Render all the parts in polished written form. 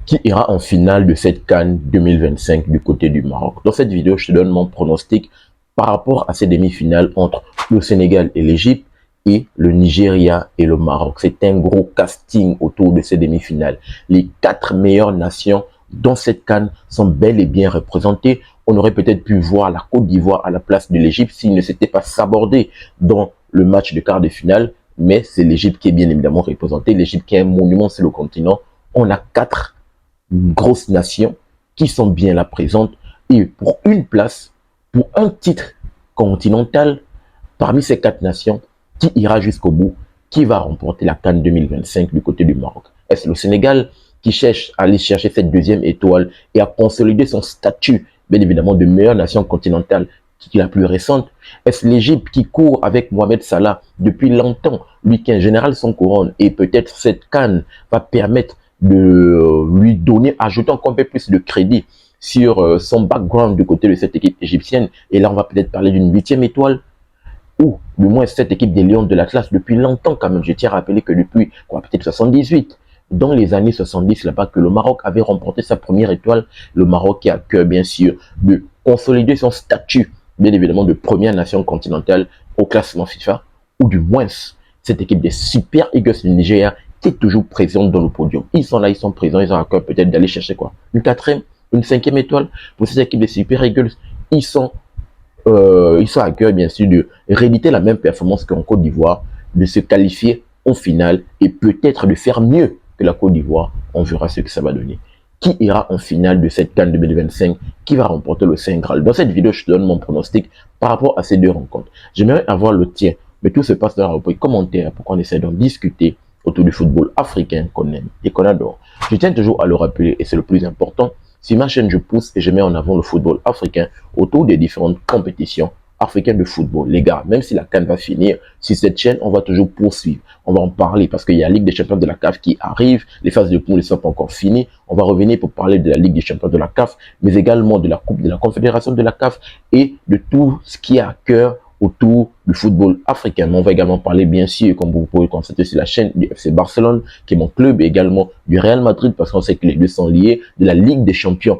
Qui ira en finale de cette CAN 2025 du côté du Maroc. Dans cette vidéo, je te donne mon pronostic par rapport à ces demi-finales entre le Sénégal et l'Égypte et le Nigeria et le Maroc. C'est un gros casting autour de ces demi-finales. Les 4 meilleures nations dans cette CAN sont bel et bien représentées. On aurait peut-être pu voir la Côte d'Ivoire à la place de l'Égypte s'il ne s'était pas sabordé dans le match de quart de finale. Mais c'est l'Égypte qui est bien évidemment représentée. L'Égypte qui est un monument sur le continent. On a 4 grosses nations qui sont bien là présentes et pour une place, pour un titre continental, parmi ces 4 nations, qui ira jusqu'au bout, qui va remporter la CAN 2025 du côté du Maroc? Est-ce le Sénégal qui cherche à aller chercher cette deuxième étoile et à consolider son statut, bien évidemment, de meilleure nation continentale qui est la plus récente? Est-ce l'Égypte qui court avec Mohamed Salah depuis longtemps, lui qui est en général son couronne, et peut-être cette CAN va permettre de lui donner, ajouter encore un peu plus de crédit sur son background du côté de cette équipe égyptienne. Et là, on va peut-être parler d'une 8e étoile, ou du moins cette équipe des Lions de l'Atlas depuis longtemps quand même. Je tiens à rappeler que depuis peut-être 78, dans les années 70 là-bas, que le Maroc avait remporté sa première étoile. Le Maroc qui a cœur bien sûr de consolider son statut, bien évidemment, de première nation continentale au classement FIFA, ou du moins cette équipe des Super Eagles du Nigeria qui est toujours présente dans le podium. Ils sont là, ils sont présents, ils ont à cœur peut-être d'aller chercher quoi? Une 4e, une 5e étoile pour cette équipe des Super Eagles. Ils sont à cœur bien sûr de rééditer la même performance qu'en Côte d'Ivoire, de se qualifier en finale et peut-être de faire mieux que la Côte d'Ivoire. On verra ce que ça va donner. Qui ira en finale de cette CAN 2025? Qui va remporter le Saint Graal? Dans cette vidéo, je te donne mon pronostic par rapport à ces deux rencontres. J'aimerais avoir le tien, mais tout se passe dans la rubrique commentaires pour qu'on essaie d'en discuter autour du football africain qu'on aime et qu'on adore. Je tiens toujours à le rappeler, et c'est le plus important, sur ma chaîne, je pousse et je mets en avant le football africain autour des différentes compétitions africaines de football. Les gars, même si la CAN va finir, sur cette chaîne, on va toujours poursuivre. On va en parler parce qu'il y a la Ligue des champions de la CAF qui arrive. Les phases de poule ne sont pas encore finies. On va revenir pour parler de la Ligue des champions de la CAF, mais également de la Coupe de la Confédération de la CAF et de tout ce qui est à cœur autour du football africain. Mais on va également parler, bien sûr, comme vous pouvez constater sur la chaîne, du FC Barcelone, qui est mon club, et également du Real Madrid, parce qu'on sait que les deux sont liés, de la Ligue des champions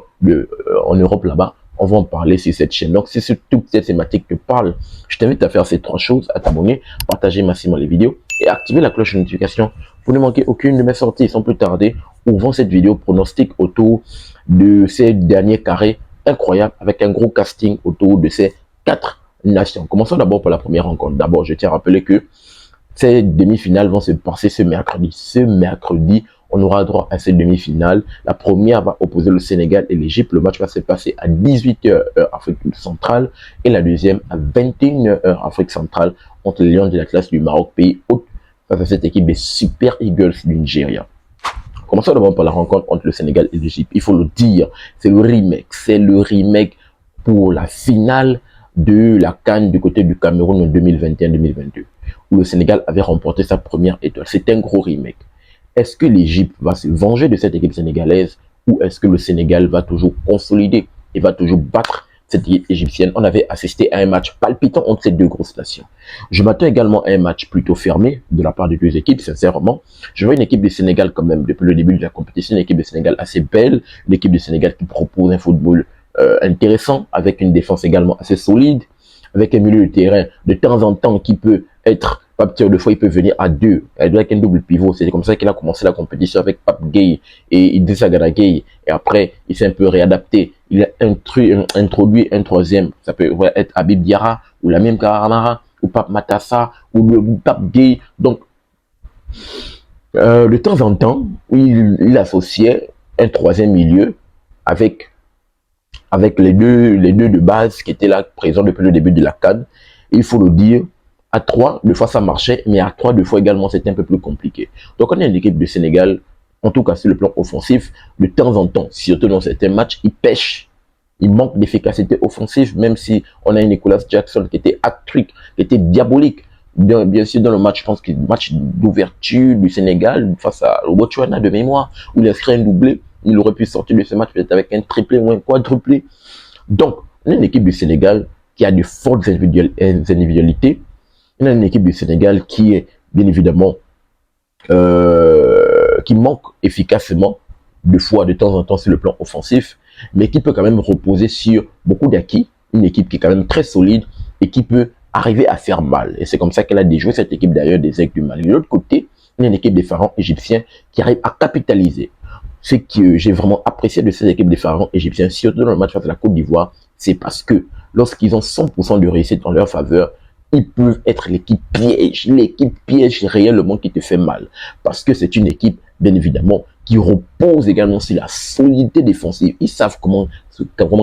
en Europe là-bas. On va en parler sur cette chaîne. Donc, si c'est toute cette thématique te parle, je t'invite à faire ces 3 choses, à t'abonner, partager massivement les vidéos et activer la cloche de notification pour ne manquer aucune de mes sorties. Sans plus tarder, ouvrons cette vidéo pronostic autour de ces derniers carrés incroyables avec un gros casting autour de ces 4 nations. Commençons d'abord par la première rencontre. D'abord, je tiens à rappeler que ces demi-finales vont se passer ce mercredi. Ce mercredi, on aura droit à ces demi-finales. La première va opposer le Sénégal et l'Égypte. Le match va se passer à 18h heure Afrique centrale et la deuxième à 21h heure Afrique centrale entre les Lions de la classe du Maroc, pays hôte, face à cette équipe des Super Eagles du Nigeria. Commençons d'abord par la rencontre entre le Sénégal et l'Égypte. Il faut le dire, c'est le remake. C'est le remake pour la finale de la CAN du côté du Cameroun en 2021-2022, où le Sénégal avait remporté sa première étoile. C'est un gros remake. Est-ce que l'Égypte va se venger de cette équipe sénégalaise ou est-ce que le Sénégal va toujours consolider et va toujours battre cette équipe égyptienne? On avait assisté à un match palpitant entre ces deux grosses nations. Je m'attends également à un match plutôt fermé de la part des deux équipes, sincèrement. Je vois une équipe du Sénégal quand même, depuis le début de la compétition, une équipe du Sénégal assez belle, une équipe du Sénégal qui propose un football intéressant, avec une défense également assez solide, avec un milieu de terrain de temps en temps qui peut être, Pape Thiaw, de fois il peut venir à 2, avec un double pivot. C'est comme ça qu'il a commencé la compétition avec Pape Gueye et Idrissa Gana Gueye. Et après, il s'est un peu réadapté. Il a introduit un troisième. Ça peut être Habib Diarra, ou Lamine Camara, ou Pape Matassa, ou le Pape Gueye. Donc, de temps en temps, il associait un troisième milieu avec les deux de base qui étaient là présents depuis le début de la CAN. Il faut le dire, à 3, deux fois ça marchait, mais à 3, deux fois également c'était un peu plus compliqué. Donc on est une équipe du Sénégal, en tout cas sur le plan offensif, de temps en temps, surtout dans certains matchs, il pêche, il manque d'efficacité offensive, même si on a un Nicolas Jackson qui était hat-trick, qui était diabolique. Bien sûr, dans le match, je pense que le match d'ouverture du Sénégal face à Botswana de mémoire, où il a inscrit un doublé, il aurait pu sortir de ce match peut-être avec un triplé ou un quadruplé. Donc, on a une équipe du Sénégal qui a de fortes individualités. On a une équipe du Sénégal qui est, bien évidemment, qui manque efficacement deux fois de temps en temps sur le plan offensif, mais qui peut quand même reposer sur beaucoup d'acquis, une équipe qui est quand même très solide et qui peut arriver à faire mal. Et c'est comme ça qu'elle a déjoué cette équipe d'ailleurs des Aigles du Mali. De l'autre côté, il y a une équipe des Pharaons égyptiens qui arrive à capitaliser. Ce que j'ai vraiment apprécié de cette équipe des Pharaons égyptiens, surtout dans le match face à la Côte d'Ivoire, c'est parce que lorsqu'ils ont 100% de réussite en leur faveur, ils peuvent être l'équipe piège réellement qui te fait mal. Parce que c'est une équipe, bien évidemment, qui repose également sur la solidité défensive. Ils savent comment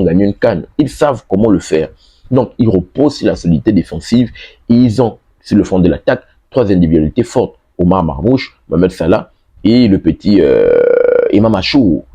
gagner une canne. Ils savent comment le faire. Donc, ils reposent sur la solidité défensive et ils ont, sur le front de l'attaque, trois individualités fortes. Omar Marmouche, Mohamed Salah et le petit Imam Achour.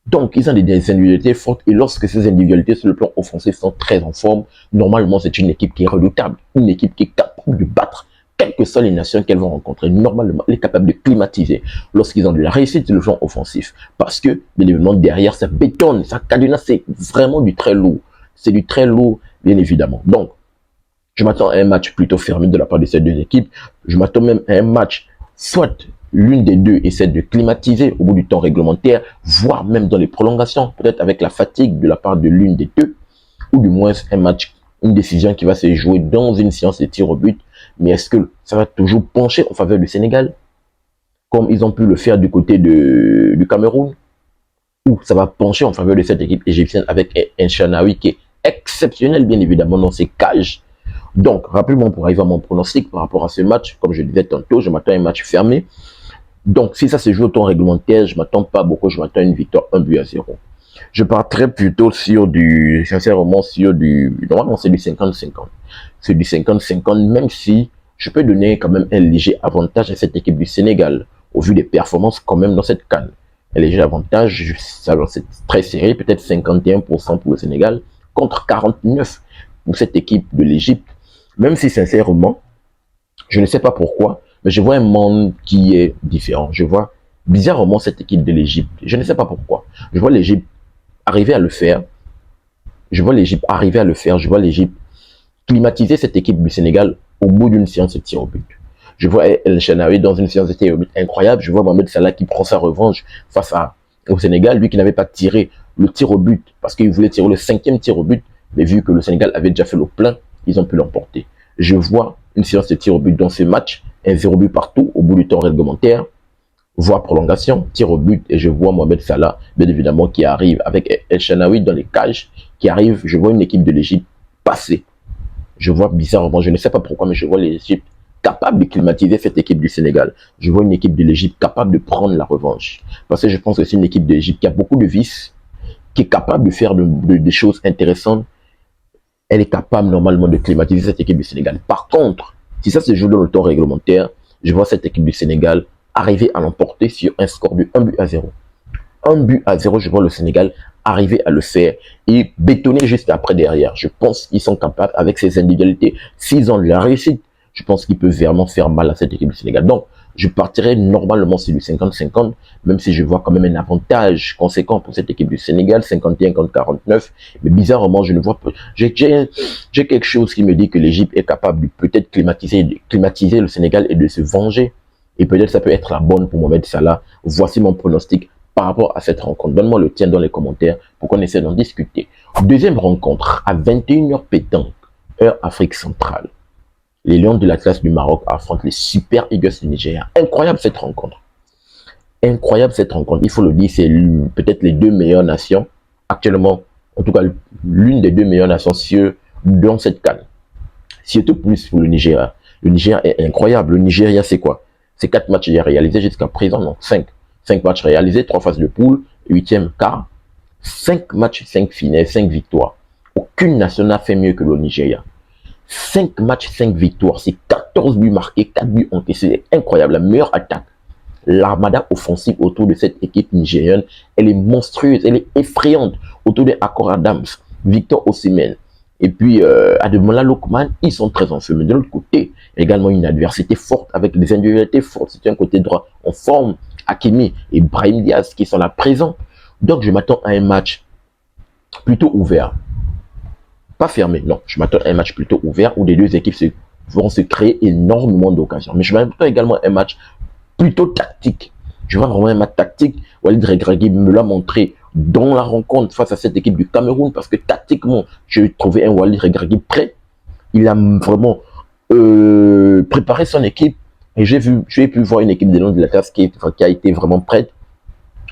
Donc, ils ont des individualités fortes et lorsque ces individualités sur le plan offensif sont très en forme, normalement, c'est une équipe qui est redoutable, une équipe qui est capable de battre quelles que soient les nations qu'elles vont rencontrer. Normalement, elle est capable de climatiser lorsqu'ils ont de la réussite sur le plan offensif. Parce que, bien évidemment, derrière, ça bétonne, ça cadenasse, c'est vraiment du très lourd. C'est du très lourd, bien évidemment. Donc, je m'attends à un match plutôt fermé de la part de ces deux équipes. Je m'attends même à un match, soit l'une des deux essaie de climatiser au bout du temps réglementaire, voire même dans les prolongations, peut-être avec la fatigue de la part de l'une des deux, ou du moins un match, une décision qui va se jouer dans une séance de tir au but. Mais est-ce que ça va toujours pencher en faveur du Sénégal, comme ils ont pu le faire du côté du Cameroun, ou ça va pencher en faveur de cette équipe égyptienne avec un Chanaoui qui est exceptionnel, bien évidemment, dans ses cages. Donc, rapidement, pour arriver à mon pronostic par rapport à ce match, comme je le disais tantôt, je m'attends à un match fermé. Donc, si ça se joue au temps réglementaire, je m'attends pas beaucoup, je m'attends à une victoire 1-0. Je partirais plutôt sur sincèrement, normalement c'est du 50-50. C'est du 50-50, même si je peux donner quand même un léger avantage à cette équipe du Sénégal, au vu des performances quand même dans cette CAN. Un léger avantage, c'est très serré, peut-être 51% pour le Sénégal, contre 49% pour cette équipe de l'Égypte. Même si sincèrement, je ne sais pas pourquoi, mais je vois un monde qui est différent. Je vois bizarrement cette équipe de l'Égypte. Je ne sais pas pourquoi. Je vois l'Égypte arriver à le faire. Je vois l'Égypte arriver à le faire. Je vois l'Égypte climatiser cette équipe du Sénégal au bout d'une séance de tir au but. Je vois El Chanaoui dans une séance de tir au but incroyable. Je vois Mohamed Salah qui prend sa revanche face au Sénégal, lui qui n'avait pas tiré le tir au but parce qu'il voulait tirer le 5e tir au but, mais vu que le Sénégal avait déjà fait le plein, ils ont pu l'emporter. Je vois une séance de tir au but dans ce match, un 0 but partout au bout du temps réglementaire, voire prolongation, tir au but, et je vois Mohamed Salah, bien évidemment, qui arrive avec El Chanaoui dans les cages, qui arrive, je vois une équipe de l'Égypte passer. Je vois bizarrement, je ne sais pas pourquoi, mais je vois l'Égypte capable de climatiser cette équipe du Sénégal. Je vois une équipe de l'Égypte capable de prendre la revanche. Parce que je pense que c'est une équipe de l'Égypte qui a beaucoup de vices, qui est capable de faire des choses intéressantes. Elle est capable normalement de climatiser cette équipe du Sénégal. Par contre, si ça se joue dans le temps réglementaire, je vois cette équipe du Sénégal arriver à l'emporter sur un score de 1-0. 1-0, je vois le Sénégal arriver à le faire et bétonner juste après derrière. Je pense qu'ils sont capables, avec ces individualités, s'ils ont de la réussite, je pense qu'ils peuvent vraiment faire mal à cette équipe du Sénégal. Donc, je partirais normalement sur du 50-50, même si je vois quand même un avantage conséquent pour cette équipe du Sénégal, 51 contre 49. Mais bizarrement, je ne vois pas. J'ai quelque chose qui me dit que l'Égypte est capable de peut-être climatiser le Sénégal et de se venger. Et peut-être ça peut être la bonne pour Mohamed Salah. Voici mon pronostic par rapport à cette rencontre. Donne-moi le tien dans les commentaires pour qu'on essaie d'en discuter. Deuxième rencontre, à 21h pétanque, heure Afrique centrale. Les Lions de l'Atlas du Maroc affrontent les Super Eagles du Nigeria. Incroyable cette rencontre. Incroyable cette rencontre. Il faut le dire, c'est peut-être les deux meilleures nations actuellement. En tout cas, l'une des deux meilleures nations dans cette CAN. Surtout plus pour le Nigeria. Le Nigeria est incroyable. Le Nigeria, c'est quoi? C'est 4 matchs réalisés jusqu'à présent, non, 5. 5 matchs réalisés, 3 phases de poule, 8e quart. 5 matchs, 5 finales, 5 victoires. Aucune nation n'a fait mieux que le Nigeria. 5 matchs, 5 victoires, c'est 14 buts marqués, 4 buts encaissés, c'est incroyable, la meilleure attaque. L'armada offensive autour de cette équipe nigérienne, elle est monstrueuse, elle est effrayante autour de Akor Adams, Victor Osimhen, et puis Ademola Lookman, ils sont très en feu. Mais de l'autre côté, également une adversité forte avec des individualités fortes, c'est un côté droit en forme, Hakimi et Brahim Diaz qui sont là présents. Donc je m'attends à un match plutôt ouvert. Pas fermé, non. Je m'attends à un match plutôt ouvert où les deux équipes vont se créer énormément d'occasions. Mais je m'attends également à un match plutôt tactique. Je vois vraiment un match tactique. Walid Regragui me l'a montré dans la rencontre face à cette équipe du Cameroun parce que tactiquement, j'ai trouvé un Walid Regragui prêt. Il a vraiment préparé son équipe et j'ai pu voir une équipe de Lions de la classe qui a été vraiment prête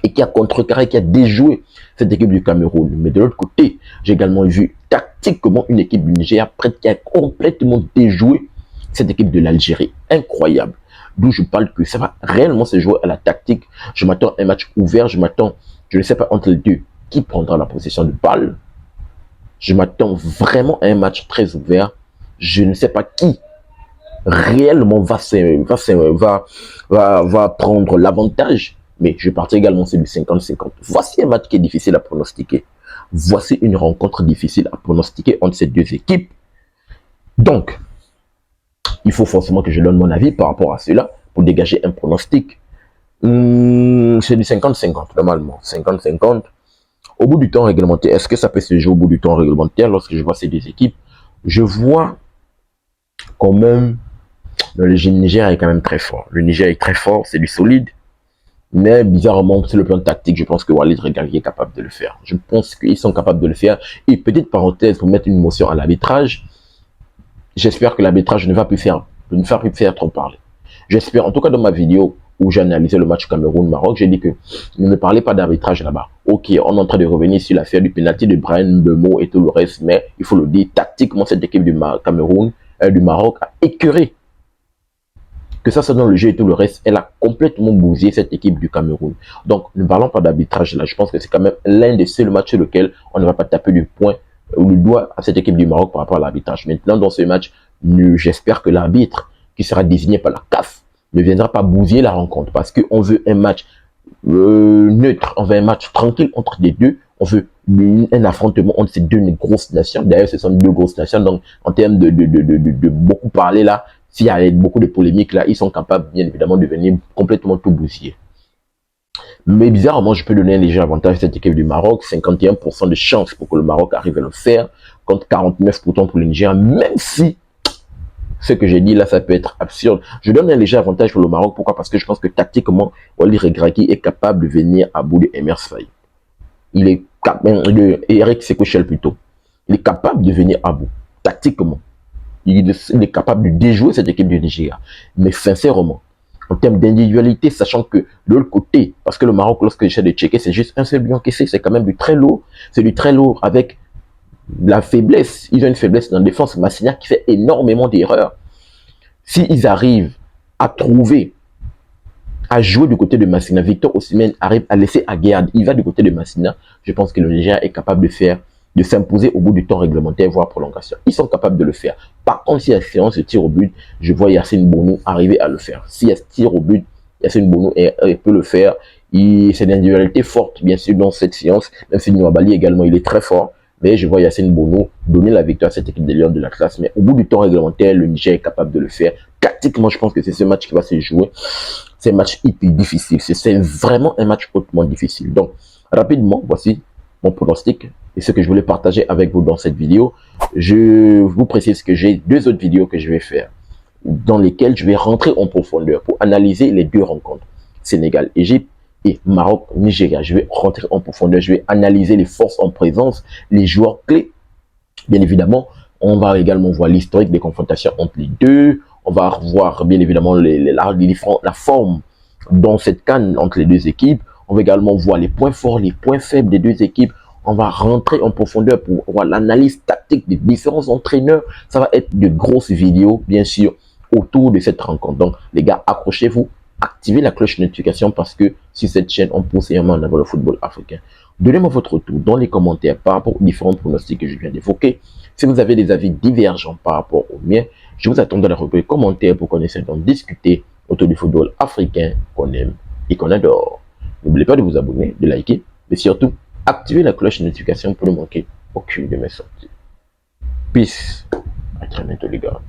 et qui a contrecarré, qui a déjoué cette équipe du Cameroun. Mais de l'autre côté, j'ai également vu tactiquement une équipe du Nigeria prête qui a complètement déjoué cette équipe de l'Algérie. Incroyable. D'où je parle que ça va réellement se jouer à la tactique. Je m'attends à un match ouvert, je ne sais pas entre les deux, qui prendra la possession de balle. Je m'attends vraiment à un match très ouvert. Je ne sais pas qui réellement va prendre l'avantage. Mais je partais également sur du 50-50. Voici un match qui est difficile à pronostiquer. Voici une rencontre difficile à pronostiquer entre ces deux équipes. Donc, il faut forcément que je donne mon avis par rapport à cela pour dégager un pronostic. C'est du 50-50 normalement. 50-50. Au bout du temps réglementaire, est-ce que ça peut se jouer au bout du temps réglementaire lorsque je vois ces deux équipes? Je vois quand même le Niger est quand même très fort. Le Niger est très fort, c'est du solide. Mais bizarrement, sur le plan tactique, je pense que Walid Regragui est capable de le faire. Je pense qu'ils sont capables de le faire. Et petite parenthèse, pour mettre une motion à l'arbitrage, j'espère que l'arbitrage ne va plus faire trop parler. J'espère, en tout cas dans ma vidéo où j'ai analysé le match Cameroun-Maroc, j'ai dit que ne me parlez pas d'arbitrage là-bas. Ok, on est en train de revenir sur l'affaire du penalty de Brian Mbeumo et tout le reste, mais il faut le dire, tactiquement, cette équipe du du Maroc a écœuré. Que ça soit dans le jeu et tout le reste, elle a complètement bousillé cette équipe du Cameroun. Donc, ne parlons pas d'arbitrage là. Je pense que c'est quand même l'un des seuls matchs sur lequel on ne va pas taper du poing ou du doigt à cette équipe du Maroc par rapport à l'arbitrage. Maintenant, dans ce match, j'espère que l'arbitre qui sera désigné par la CAF ne viendra pas bousiller la rencontre parce qu'on veut un match neutre, on veut un match tranquille entre les deux. On veut un affrontement entre ces deux grosses nations. D'ailleurs, ce sont deux grosses nations. Donc, en termes de beaucoup parler là, s'il y a beaucoup de polémiques là, ils sont capables, bien évidemment, de venir complètement tout bousiller. Mais bizarrement, je peux donner un léger avantage à cette équipe du Maroc. 51% de chance pour que le Maroc arrive à le faire, contre 49% pour le Niger, même si ce que j'ai dit là, ça peut être absurde. Je donne un léger avantage pour le Maroc. Pourquoi? Parce que je pense que tactiquement, Walid Regragui est capable de venir à bout de Emers Faye. Il est capable, Eric Sekouchel plutôt. Il est capable de venir à bout, tactiquement. Il est capable de déjouer cette équipe du Nigeria. Mais sincèrement, en termes d'individualité, sachant que de l'autre côté, parce que le Maroc, lorsque j'essaie de checker, c'est juste un seul but encaissé, c'est quand même du très lourd. C'est du très lourd avec la faiblesse. Ils ont une faiblesse dans la défense. Massina qui fait énormément d'erreurs. S'ils arrivent à trouver, à jouer du côté de Massina, Victor Osimhen arrive à laisser Aguerd, il va du côté de Massina, je pense que le Nigeria est capable de s'imposer au bout du temps réglementaire, voire prolongation. Ils sont capables de le faire. Par contre, si la séance se tire au but, je vois Yacine Bounou arriver à le faire. Si elle se tire au but, Yacine Bounou peut le faire. C'est une individualité forte, bien sûr, dans cette séance. Même si Nouabali également, il est très fort. Mais je vois Yacine Bounou donner la victoire à cette équipe des Lions de la classe. Mais au bout du temps réglementaire, le Niger est capable de le faire. Tactiquement, je pense que c'est ce match qui va se jouer. C'est un match hyper difficile. C'est vraiment un match hautement difficile. Donc, rapidement, voici mon pronostic et ce que je voulais partager avec vous dans cette vidéo. Je vous précise que j'ai deux autres vidéos que je vais faire dans lesquelles je vais rentrer en profondeur pour analyser les deux rencontres. Sénégal, Égypte et Maroc, Nigeria. Je vais rentrer en profondeur, je vais analyser les forces en présence, les joueurs clés. Bien évidemment, on va également voir l'historique des confrontations entre les deux. On va voir bien évidemment la forme dans cette CAN entre les deux équipes. On va également voir les points forts, les points faibles des deux équipes. On va rentrer en profondeur pour voir l'analyse tactique des différents entraîneurs. Ça va être de grosses vidéos, bien sûr, autour de cette rencontre. Donc, les gars, accrochez-vous, activez la cloche de notification parce que sur cette chaîne, on pousse également en avant le football africain. Donnez-moi votre retour dans les commentaires par rapport aux différents pronostics que je viens d'évoquer. Si vous avez des avis divergents par rapport aux miens, je vous attends dans la rubrique commentaires pour qu'on essaie d'en discuter autour du football africain qu'on aime et qu'on adore. N'oubliez pas de vous abonner, de liker, mais surtout, activez la cloche de notification pour ne manquer aucune de mes sorties. Peace. À très bientôt les gars.